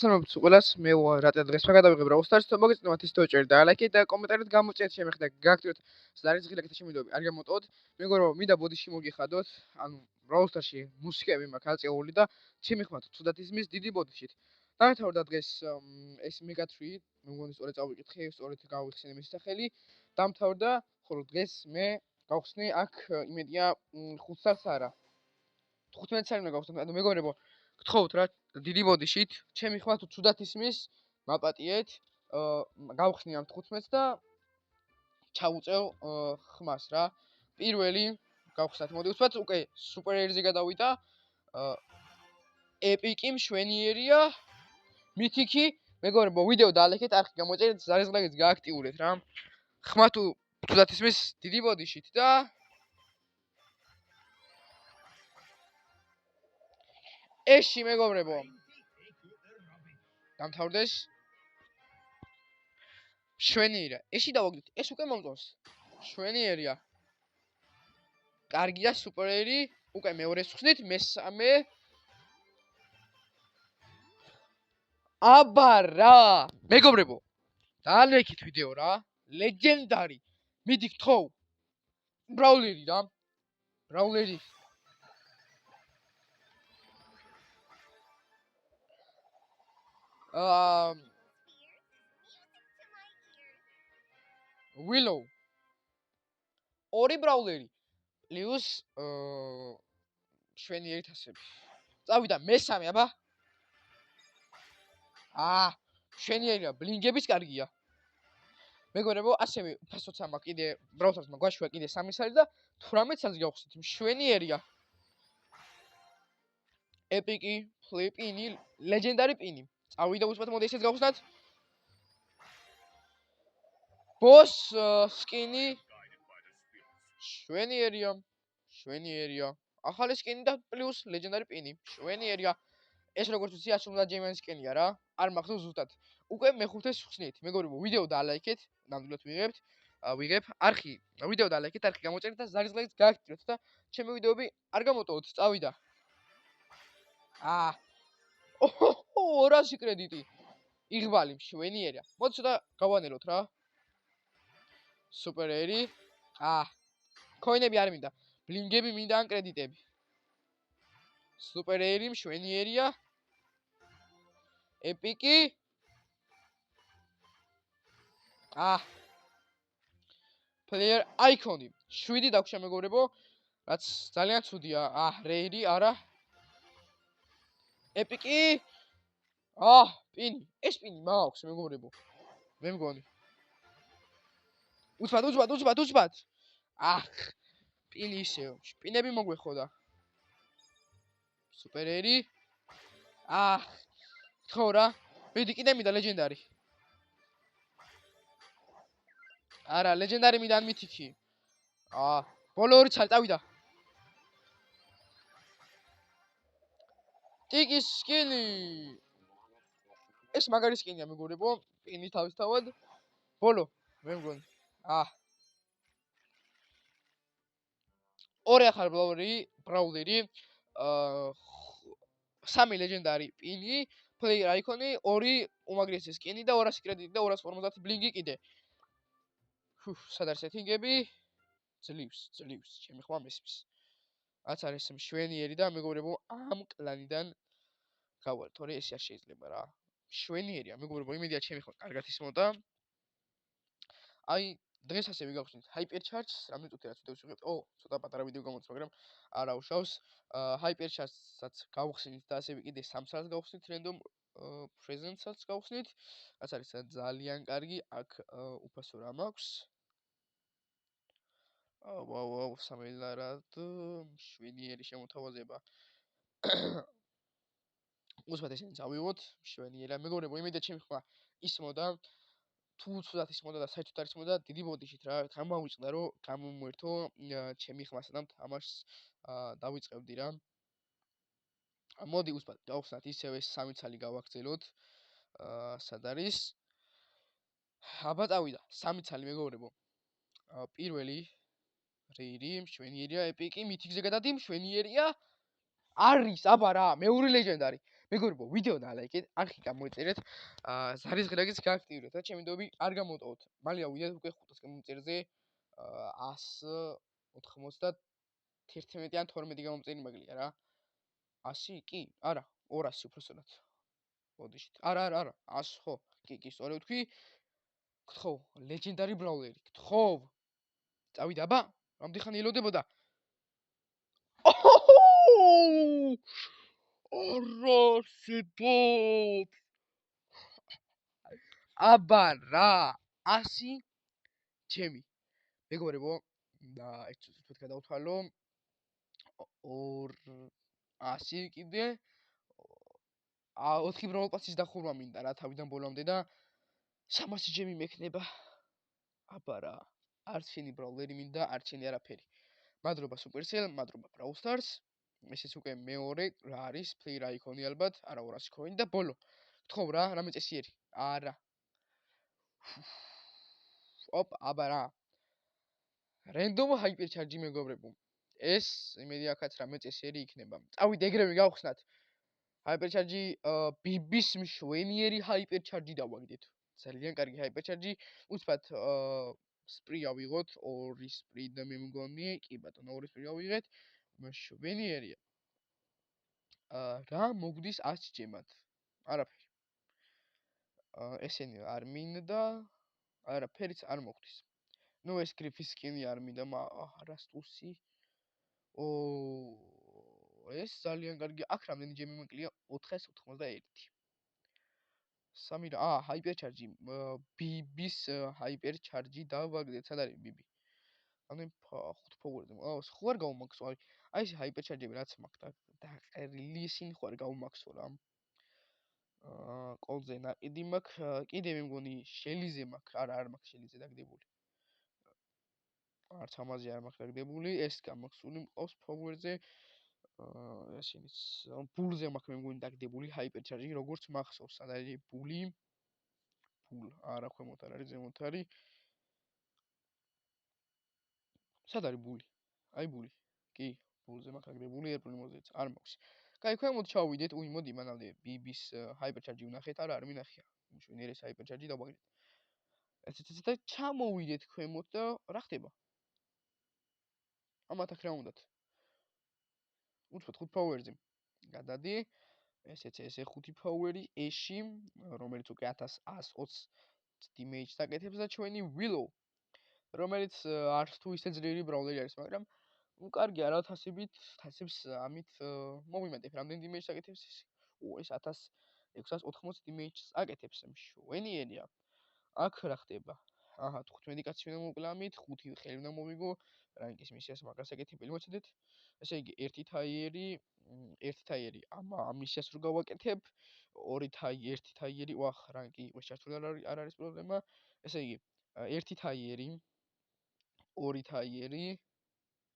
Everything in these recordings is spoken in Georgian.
ცნობთ ყველას მე ვარ რატა დღეს მაგადავიღებ რა უსტარს თუ მოგეწონათ ის თოჭერ და ლაიქი და კომენტარით გამოწერეთ შემეხდა გაგაქტიროთ ზარის ღილაკი შემიდობი არ გამოტოვოთ მეგონა მინდა ბოდიში მოგიხადოთ ანუ რა უსტარში მუსიკები მაქვს აწეული და ჩემი ხმათ თუდად ისმის დიდი ბოდიშით დამთავრდა დღეს ეს მეგა-3 მე მგონი სწორედ წავიკითხე სწორედ გავიხსენე მის სახელი დამთავრდა ხოლო დღეს მე გავხსნი აქ იმედია 5 საათს არა 15 საათი უნდა გავხსნათ ანუ მეგობრებო გთხოვთ რა დიდი ბოდიშით ჩემი ხმათ თუდად ისმის მაპატიეთ გავხსნი ამ 15-ს და ჩავუწევ ხმას რა პირველი გავხსნათ მოდი ვთქვათ უკვე სუპერერზე გადავიდა ეპიკი მშვენიერია მითიკი მეგობრებო ვიდეო დაალექეთ არხი გამოწერეთ ზარის ღილაკიც გააქტიურეთ რა ხმა თუ თუდად ისმის დიდი ბოდიშით და ეში მეგობრებო დამთავრდეს მშვენიერია ეში დავაგდით ეს უკვე მომწონს მშვენიერია კარგია სუპერერი უკვე მეორეს ვხსნით მესამე აბა რა მეგობრებო დაალექით ვიდეო რა ლეგენდარი მიდი გთხოვ ბრაულერი რა ბრაულერი Willow ორი ბრაულერი პლუს მშვენიერი თასები წავიდა მესამე აბა მშვენიერია ბლინგების კარგია მეგობრებო ასევე უფასოც ამა კიდე ბრაულს მაგვაშვა კიდე 3 საათი და 18 საათს გავხსნით მშვენიერია ეპიკი ფლიპინი ლეგენდარი პინი წავიდა უცბად მოდი ესეც გავხსნათ ბოს სკინი შვენიერია ახალი სკინი და პლუს ლეგენდარი პინი შვენიერია ეს როგორც ვიცი აშულა ჯეიმენს სკინია რა არ მახსოვს ზუსტად უკვე მეხუთეს ვხსნით მეგობრებო ვიდეო დაალაიქეთ ნამდვილად ვიღებ არხი ვიდეო დაალაიქეთ არხი გამოწერეთ და ზარის ღილაკიც გააქტიურეთ და ჩემი ვიდეოები არ გამოტოვოთ წავიდა 200 კრედიტი იღბალი მშვენიერია მოდი ცოტა გავანეროთ რა სუპერერი კოინები არ მინდა ბლინგები მინდა ან კრედიტები სუპერერი მშვენიერია ეპიკი პლეიერ აიკონი 7 დაგვრჩა მეგობრებო რაც ძალიან ცუდია რეირი არა ეპიკი პინი ეს პინი მაქვს მეგობრებო მე მგონი უცბად პინი ისეო პინები მოგვეხოდა სუპერერი ხო რა მიდი კიდე მინდა ლეგენდარი არა ლეგენდარი მინდა ან მითიკი ბოლო ორი ცალი წავიდა ტიკის სკინი ეს მაგარი სკინია მეგობრებო პინი თავისთავად ბოლო მე მგონი ორი ახალ ბრაულერი 3 ლეგენდარი პინი პლეიერ აიკონი 2 უმაგრესი სკინი და 200 კრედიტი და 250 ბლინგი კიდე სად არის სეტინგები ძლივს ჩემი ხმა მესმის რაც არის მშვენიერი და მეგობრებო ამ კლანიდან გავალ თორე ეს არ შეიძლება რა მშვენიერია მეგობრებო იმედია ჩემი ხმა კარგად ისმოდა აი დღეს ასე ვიგავხსნით ჰაიპერჩარჯს რამე წუთი რაც ვიდეოს ვიღებთ ცოტა პატარა ვიდეო გამოდის მაგრამ არა უშავს ჰაიპერჩარჯსაც გავხსნით და ასევე კიდე 3 საათს გავხსნით რენდომ პრეზენტსაც გავხსნით რაც არის ძალიან კარგი აქ უფასო რა მაქვს ვაუ სამელარად მშვენიერი შემოთავაზება უცბად ესენი წავიღოთ მშვენიერია მეგობრებო იმედია ჩემი ხმა ისმოდა თუ ცუდად ისმოდა და საერთოდ არ ისმოდა დიდი ბოდიშით რა გამავიწყდა რომ გამომერთო ჩემი ხმასა და თამაშს დავიწყებდი რა მოდი უცბად გავხსნათ ისევ ეს 3 ცალი გავაგრძელოთ სად არის აბა წავიდა 3 ცალი მეგობრებო პირველი რეირი მშვენიერია ეპიკი მითიკზე გადადი მშვენიერია არის აბა რა მეორე ლეგენდარი მეგობრებო, ვიდეო დალაიქეთ, არხი გამოიწერეთ, ზარის ღრაგის გააქტიურეთ, რა ჩემი დობი არ გამოტოვოთ. მალე ავიდეთ უკვე 500 გამომწერზე 191 ან 12 გამომწერი მაგლია რა. 100 კი? არა, 200 უბრალოდ. მოდიშით. არა, 100 ხო? კი, სწორედ ვთქვი. გთხოვ, ლეგენდარი ბრაულერი, გთხოვ. წავიდა აბა? რამდენი ხანი ელოდებოდა? არასებოდ. აბა რა, 100 ჩემი. მეგობრებო, და ეს თვითონ გადავთვალო. 200 კიდე 4 ბრაულპასის დახურვა მინდა რა თავიდან ბოლომდე და 300 ჯემი მექნება. აბა რა, არც შენი ბრაულერი მინდა, არც შენი არაფერი. მადლობა Supercell, მადლობა Brawl Stars. ესეც უკვე მეორე რა არის, player icon-ი ალბათ, არა 200 coin და ბოლო. გთხოვ რა, რამე წესიერი. არა. აბა რა. Random hyper charge მეგობრებო. ეს იმედი აქაც რამე წესიერი იქნება. წავიდე ეგრევე გავხსნათ. Hyper charge BB-ს მშვენიერი hyper charge დავაგდეთ. ძალიან კარგი hyper charge. უცბად სპრი ავიღოთ, 2 სპრი და მე მგონი, კი ბატონო, 2 სპრი ავიღეთ. მშვენიერია. რა მოგდის 100 ჯემად? არაფერი. ესენი არ მინდა, არაფერიც არ მოგდის. ნუ ეს გრიფის სკინი არ მინდა, რასტუსი. ეს ძალიან კარგი. აქ რამდენი ჯემი მოკლია? 491. 3 რა, hyper charge. BB-ს hyper charge დავაგდეთ. სად არის BB? ანუ 5 ფოვერზე. ხო არ გავუმაქსო. აი ეს hyper charge-ები რაც მაქვს და ყრილი ისინი ხო არ გავუმაქსო რა. კოლზე ნაყიდი მაქვს, კიდე მე მგონი შელიზე მაქვს. არ მაქვს შელიზე დაგდებული. არც ამაზე არ მაქვს დაგდებული, ეს გამაქსული მყავს ფოვერზე. ესენიც ბულზე მაქვს მე მგონი დაგდებული hyper charge, როგორც მახსოვს, სად არის ბული? ბულ, არა ქვემოთ არ არის, ზემოთ არის. სად არის ბული? აი ბული. კი, ბულზე მაქვს დაგდებული, ეროვნული მოზეც არ მაქვს. კაი, ქვემოთ ჩავიდეთ, მოდი მანამდე BB-ს hyper charge ვნახეთ, არ მინახია. მშვენიერი hyper charge დავაგდეთ. ესეც და ჩამოვიდეთ ქვემოთ და რა ხდება? ამათ აქ რა უნდათ? უცბად 5 ფოვერზე. გადადი. ესეც ესე 5 ფოვერი ეში, რომელიც უკვე 1120 damage დაკეთებს და ჩვენი Willow, რომელიც არც თუ ისე ძლიერი ბრაულერი არის, მაგრამ კარგია რა თასებს ამით მოვიმატებ რამდენი damage დაკეთებს ეს? ეს 1680 damage აკეთებს, მშვენიერია. აქ რა ხდება? 15 კაცი უნდა მოკლა ამით, 5 ხელი უნდა მოვიგო, რანკის მისიას მაგას აკეთებელი მოწდეთ. ესე იგი, 1 თაიერი ამ მისიას რო გავაკეთებ, 2 თაიერი, რანკი უკვე ჩართული არ არის პრობლემა. ესე იგი, 1 თაიერი, 2 თაიერი,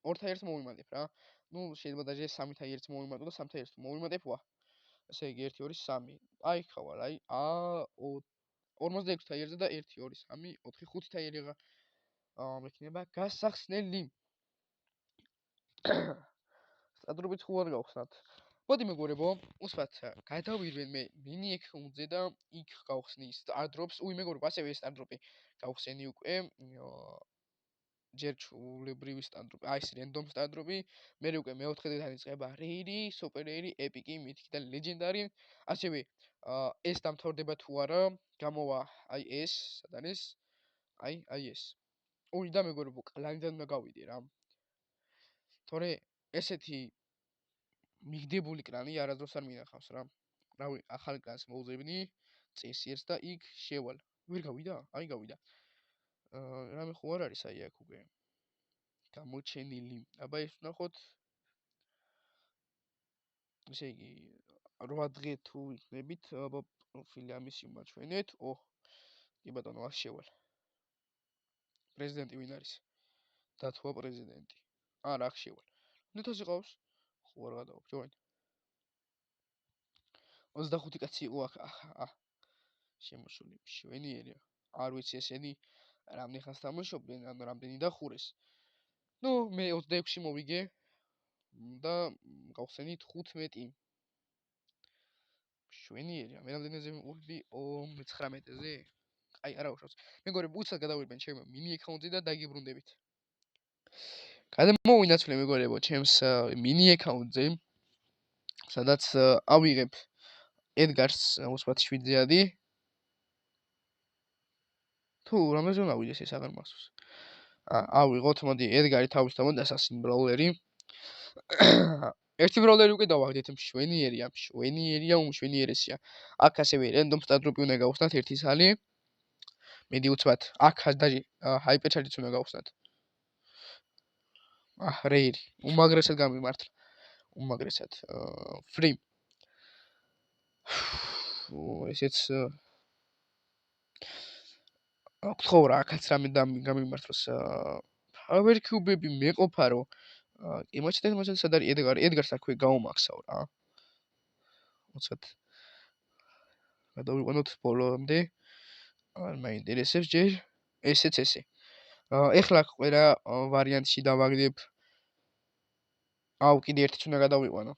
2 თაიერს მოვიმატებ რა. ნუ შეიძლება დაჟე 3 თაიერს მოვიმატო და 3 თაიერს მოვიმატებ, ესე იგი 1 2 3. აი ხავარ, 46 თაიერზე და 1 2 3 4 5 თაიერი მექნება გასახსნელი. სტადრობით ხო არ გავხსნათ. მოდი მეგობრებო, უსვათ გადავირვენ მე მინი ეკუნძე და იქ გავხსნი სტადრობს. მეგობრებო, ასევე ეს სტადროპი გავხსენი უკვე ჯერ ჩულებრივი სტადროპი, ეს რენდომ სტადროპი, მე უკვე მეოთხედან იწყება რეირი, სუპერ რეირი, ეპიკი, მითიკი და ლეგენდარი. ასევე ეს დამთავრდება თუ არა, გამოვა ეს, სად არის? აი ეს. და მეგობრებო, კლანიდან უნდა გავიდე რა. თორე ესეთი მიგდებული კლანი არასდროს არ მინახავს რა. რავი, ახალ კლანს მოვძებნი, წესიერს და იქ შევალ. ვერ გავიდა? აი გავიდა. რამე ხო არ არის აი აქ უკვე გამოჩენილი. აბა ეს ვნახოთ. ესე იგი 8 დღე თუ იქნებით, აბა პროფილი ამისი მაჩვენეთ. კი ბატონო, აქ შევალ. პრეზიდენტი ვინ არის? დათვა პრეზიდენტი. არა, აქ შევალ. ნეთოს იყავს? ხო არ გადავალ, join. 25 კაცი იყო აქ. შემოსული მშვენიერია. არ ვიცი ესენი რამდენი ხანს თამაშობდნენ, ანუ რამდენი დახურეს. ნუ მე 26 მოვიგე და გავხსენით 15. მშვენიერია. მე რამდენზე მივყვები 19-ზე? აი, არა უშავს. მეგობრებო, უცად გადავიდნენ ჩემ მინი აკაუნტზე და დაგიბრუნდებით. გადამოვინაცვლე მეგობრებო, ჩემს მინი აკაუნტზე, სადაც ავიღებ ედგარს 27-ზეადი. თუ რამეზე უნდა ავიდეს ეს აღარ მახსოვს. ავიღოთ, მოდი, ედგარი თავისთავად ასასინ ბრაულერი. ერთი ბრაულერი უკვე დავაგდეთ, მშვენიერია, უმშვენიერესია. აქ ასევე random star drop-ი უნდა გავხსნათ ერთი სალი. მედი უცბად, აქ დაჟე hyper charge-იც უნდა გავხსნათ. რეირი, უმაგრესად გამიმართლა. უმაგრესად. free. ესეც ხო რა, აქაც რამე გამიმართლოს. power cube-ები მეყოფა რომ იმაჩეთ სად არის ედგარს აქვე გავუმახსავ რა. უცბად. გადავიყვანოთ ბოლომდე. არ მაინტერესებს ჯერ ესეც ესე. ეხლა ყველა ვარიანტში დავაგდებ. კიდე ერთიც უნდა გადავიყვანო.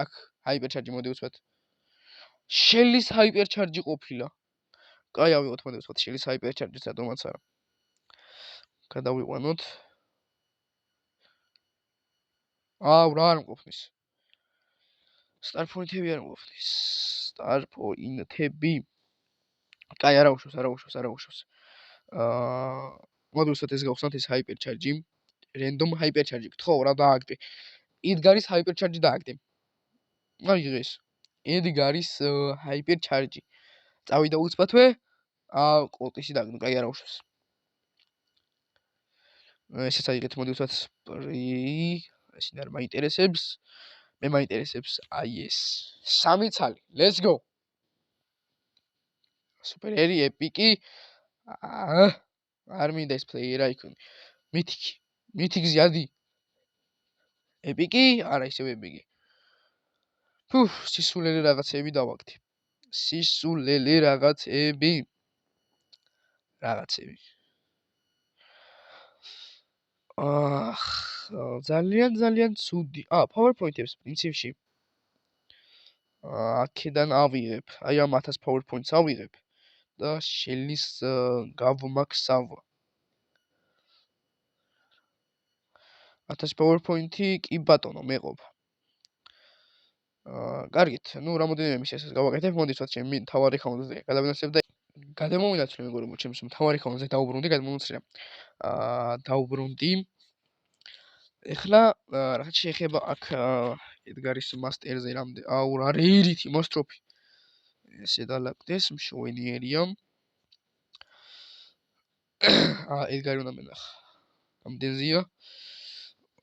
აქ hyper charge მოდი უცბად. Shelly-ს hyper charge ყოფილა. კაი, ავიღოთ მოდი უცბად Shelly-ს hyper charge-ს რატომაც არა. გადავიყვანოთ. რა არ მყოფნის. Star point-ები არ მყოფნის. Star point-ები. კაი, არა უშავს. მოდი უცბად ეს გავხსნათ ეს hyper charge-ი. Random hyper charge-ი. ხო, რა დააგდე. ედგარის hyper charge-ი დააგდე. აიღეს. ედგარის hyper charge-ი. წავიდა უცბათვე. კოლტისი დააგდო, კაი, არა უშავს. ესეც აიღეთ, მოდი უცბად სპრი. ეს არ მაინტერესებს. მე მაინტერესებს აი ეს. 3 ცალი. Let's go. სუპერერი, ეპიკი. არ მინდა ეს პლეიერი აიქონი. მითიკი ზიადი. ეპიკი? არა, ისევ ეპიკი. სისულელე რაღაცები დავაგდე. რაღაცები. ძალიან ცუდი. PowerPoint-ებს პრინციპში. აქედან ავიღებ. აი ამ 1000 PowerPoint-ს ავიღებ და Shelly-ს გავმაქსავ. 1000 PowerPoint-ი კი ბატონო მეყოფა. კარგით, რამოდენიმე მისიასაც გავაკეთებ, მოდი ვთქვათ ჩემი მთავარი აკაუნტზე გადავინაცვლებ და გადამოვინაცვლე მეგობრებო, ჩემს მთავარი აკაუნტზე დაუბრუნდი, გადმომოცრია. დაუბრუნდი. ეხლა რაც შეეხება აქ ედგარის მასტერზე რამდენ რა რეირითი მოსტროფი. ესე დალაგდეს, მშვენიერია. ედგარი უნდა მენახა. რამდენზეა?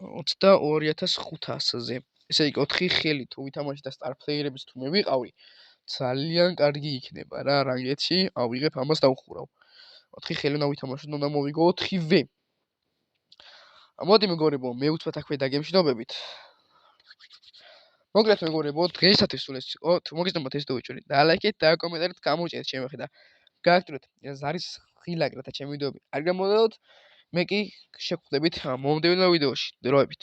22500-ზე. ესე იგი 4 ხელი თუ ვითამაშე და star player-ების თუ მე ვიყავი, ძალიან კარგი იქნება რა რანგეთში. ავიღებ ამას დავხურავ. 4 ხელი უნდა ვითამაშოთ, უნდა მოვიგო 4-ვე. მოდი მეგობრებო, მე უცბად აქვე დაგემშვიდობებით. მოგესალმებით მეგობრებო, დღეისათვის სულ ეს იყო. თუ მოგესალმებით ეს ვიდეო ვიჭერეთ და ლაიქეთ და კომენტარით გამოიწერეთ ჩემი ხედა. გააკეთოთ ზარის ხილაკრა და ჩემი ვიდეოები არ გამოდოთ. მე კი შეგხვდებით მომდევნო ვიდეოში. დროებით.